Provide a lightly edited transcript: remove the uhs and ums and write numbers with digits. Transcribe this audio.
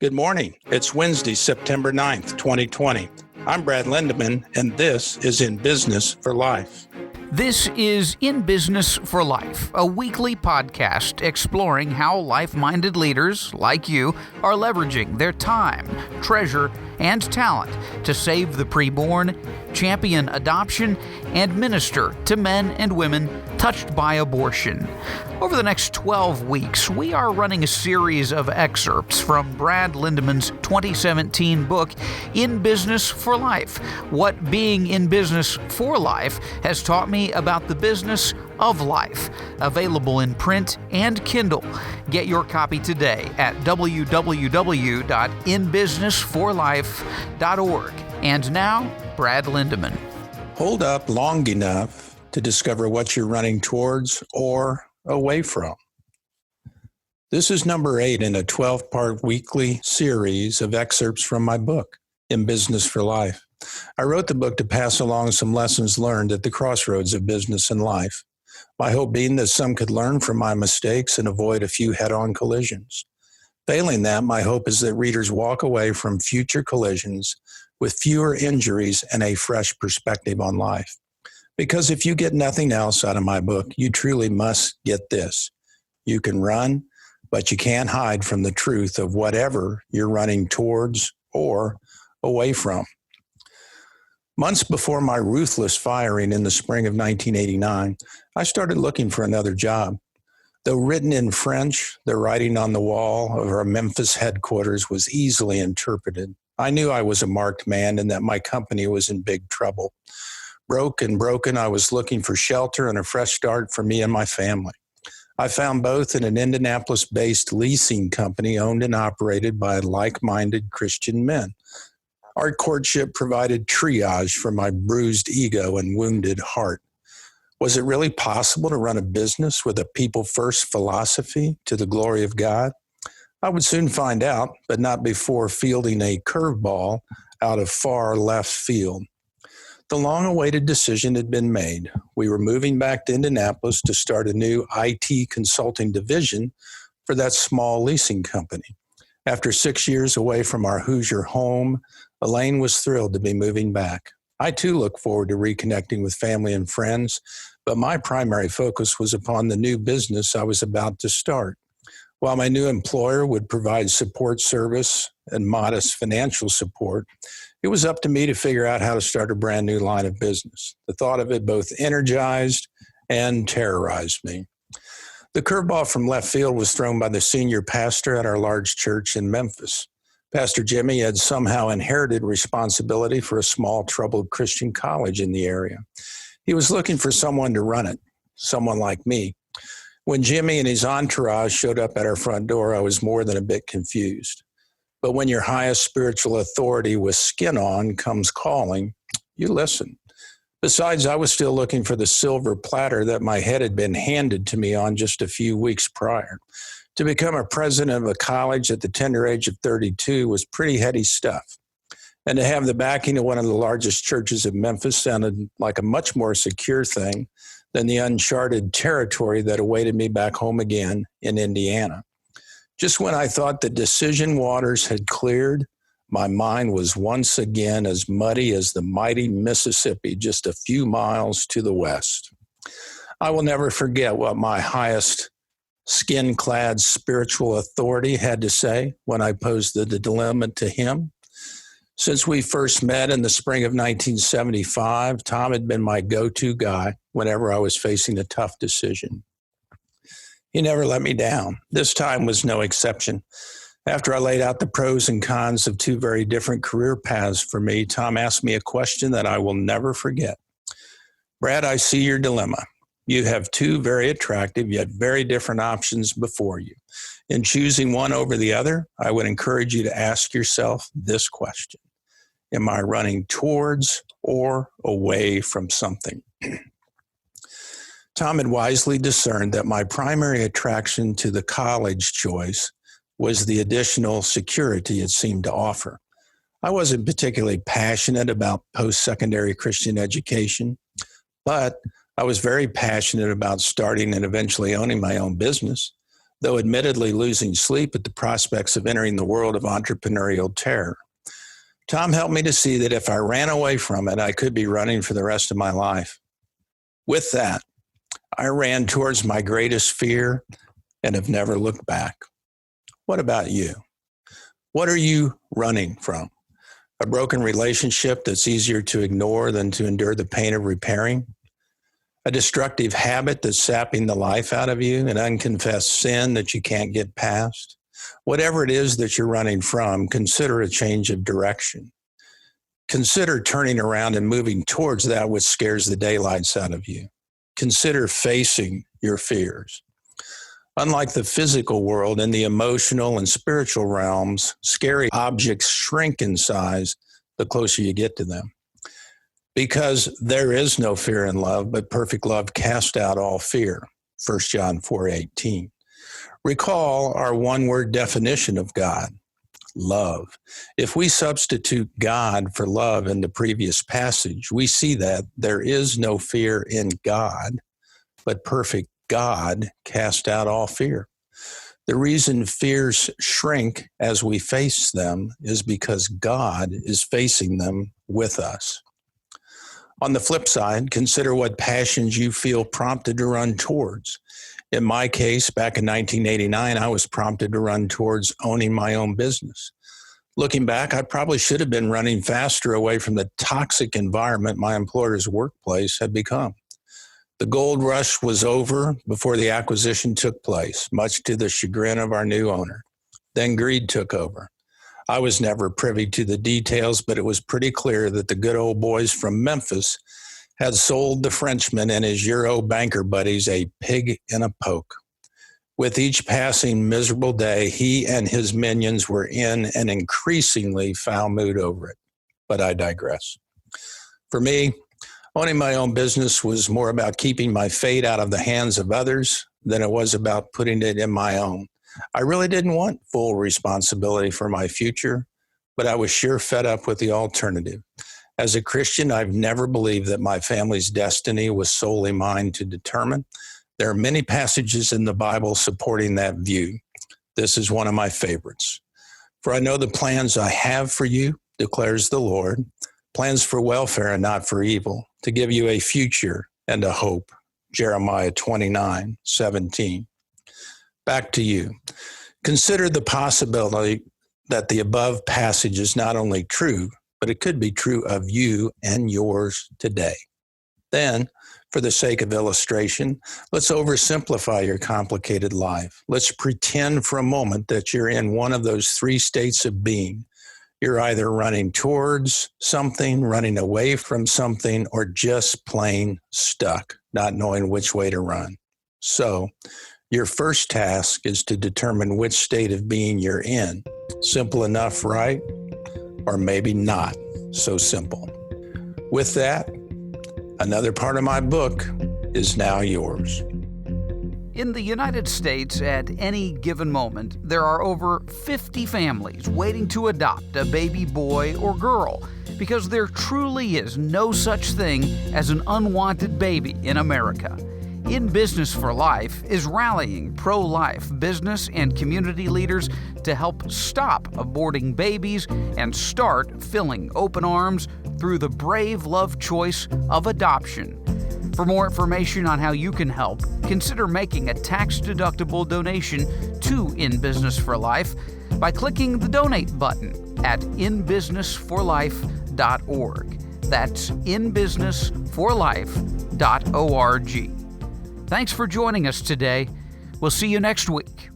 Good morning. It's Wednesday, September 9th, 2020. I'm Brad Lindeman, and this is In Business for Life. This is In Business for Life, a weekly podcast exploring how life-minded leaders like you are leveraging their time, treasure, and talent to save the preborn, champion adoption, and minister to men and women touched by abortion. Over the next 12 weeks, we are running a series of excerpts from Brad Lindeman's 2017 book, In Business for Life, What Being in Business for Life Has Taught Me About the Business of Life. Available in print and Kindle. Get your copy today at www.inbusinessforlife.org. And now, Brad Lindeman. Hold up long enough to discover what you're running towards or away from. This is number 8 in a 12-part weekly series of excerpts from my book, In Business for Life. I wrote the book to pass along some lessons learned at the crossroads of business and life. My hope being that some could learn from my mistakes and avoid a few head-on collisions. Failing that, my hope is that readers walk away from future collisions with fewer injuries and a fresh perspective on life. Because if you get nothing else out of my book, you truly must get this. You can run, but you can't hide from the truth of whatever you're running towards or away from. Months before my ruthless firing in the spring of 1989, I started looking for another job. Though written in French, the writing on the wall of our Memphis headquarters was easily interpreted. I knew I was a marked man and that my company was in big trouble. Broke and broken, I was looking for shelter and a fresh start for me and my family. I found both in an Indianapolis-based leasing company owned and operated by like-minded Christian men. Our courtship provided triage for my bruised ego and wounded heart. Was it really possible to run a business with a people-first philosophy to the glory of God? I would soon find out, but not before fielding a curveball out of far left field. The long-awaited decision had been made. We were moving back to Indianapolis to start a new IT consulting division for that small leasing company. After 6 years away from our Hoosier home, Elaine was thrilled to be moving back. I too look forward to reconnecting with family and friends, but my primary focus was upon the new business I was about to start. While my new employer would provide support service and modest financial support, it was up to me to figure out how to start a brand new line of business. The thought of it both energized and terrorized me. The curveball from left field was thrown by the senior pastor at our large church in Memphis. Pastor Jimmy had somehow inherited responsibility for a small, troubled Christian college in the area. He was looking for someone to run it, someone like me. When Jimmy and his entourage showed up at our front door, I was more than a bit confused. But when your highest spiritual authority with skin on comes calling, you listen. Besides, I was still looking for the silver platter that my head had been handed to me on just a few weeks prior. To become a president of a college at the tender age of 32 was pretty heady stuff. And to have the backing of one of the largest churches of Memphis sounded like a much more secure thing than the uncharted territory that awaited me back home again in Indiana. Just when I thought the decision waters had cleared, my mind was once again as muddy as the mighty Mississippi just a few miles to the west. I will never forget what my highest skin-clad spiritual authority had to say when I posed the dilemma to him. Since we first met in the spring of 1975, Tom had been my go-to guy whenever I was facing a tough decision. He never let me down. This time was no exception. After I laid out the pros and cons of 2 very different career paths for me, Tom asked me a question that I will never forget. Brad, I see your dilemma. You have 2 very attractive yet very different options before you. In choosing one over the other, I would encourage you to ask yourself this question. Am I running towards or away from something? Tom had wisely discerned that my primary attraction to the college choice was the additional security it seemed to offer. I wasn't particularly passionate about post-secondary Christian education, but I was very passionate about starting and eventually owning my own business. though admittedly losing sleep at the prospects of entering the world of entrepreneurial terror. Tom helped me to see that if I ran away from it, I could be running for the rest of my life. With that, I ran towards my greatest fear and have never looked back. What about you? What are you running from? A broken relationship that's easier to ignore than to endure the pain of repairing? A destructive habit that's sapping the life out of you? An unconfessed sin that you can't get past? Whatever it is that you're running from, consider a change of direction. Consider turning around and moving towards that which scares the daylights out of you. Consider facing your fears. Unlike the physical world, in the emotional and spiritual realms, scary objects shrink in size the closer you get to them. Because there is no fear in love, but perfect love casts out all fear. 1 John 4:18. Recall our one-word definition of God, love. If we substitute God for love in the previous passage, we see that there is no fear in God, but perfect God cast out all fear. The reason fears shrink as we face them is because God is facing them with us. On the flip side, consider what passions you feel prompted to run towards. In my case, back in 1989, I was prompted to run towards owning my own business. Looking back, I probably should have been running faster away from the toxic environment my employer's workplace had become. The gold rush was over before the acquisition took place, much to the chagrin of our new owner. Then greed took over. I was never privy to the details, but it was pretty clear that the good old boys from Memphis had sold the Frenchman and his Euro banker buddies a pig in a poke. With each passing miserable day, he and his minions were in an increasingly foul mood over it. But I digress. For me, owning my own business was more about keeping my fate out of the hands of others than it was about putting it in my own. I really didn't want full responsibility for my future, but I was sure fed up with the alternative. As a Christian, I've never believed that my family's destiny was solely mine to determine. There are many passages in the Bible supporting that view. This is one of my favorites. For I know the plans I have for you, declares the Lord, plans for welfare and not for evil, to give you a future and a hope. Jeremiah 29:17. Back to you. Consider the possibility that the above passage is not only true, but it could be true of you and yours today. Then, for the sake of illustration, let's oversimplify your complicated life. Let's pretend for a moment that you're in one of those three states of being. You're either running towards something, running away from something, or just plain stuck, not knowing which way to run. So, your first task is to determine which state of being you're in. Simple enough, right? Or maybe not so simple. With that, another part of my book is now yours. In the United States, at any given moment, there are over 50 families waiting to adopt a baby boy or girl because there truly is no such thing as an unwanted baby in America. In Business for Life is rallying pro-life business and community leaders to help stop aborting babies and start filling open arms through the brave love choice of adoption. For more information on how you can help, consider making a tax-deductible donation to In Business for Life by clicking the donate button at inbusinessforlife.org. That's inbusinessforlife.org. Thanks for joining us today. We'll see you next week.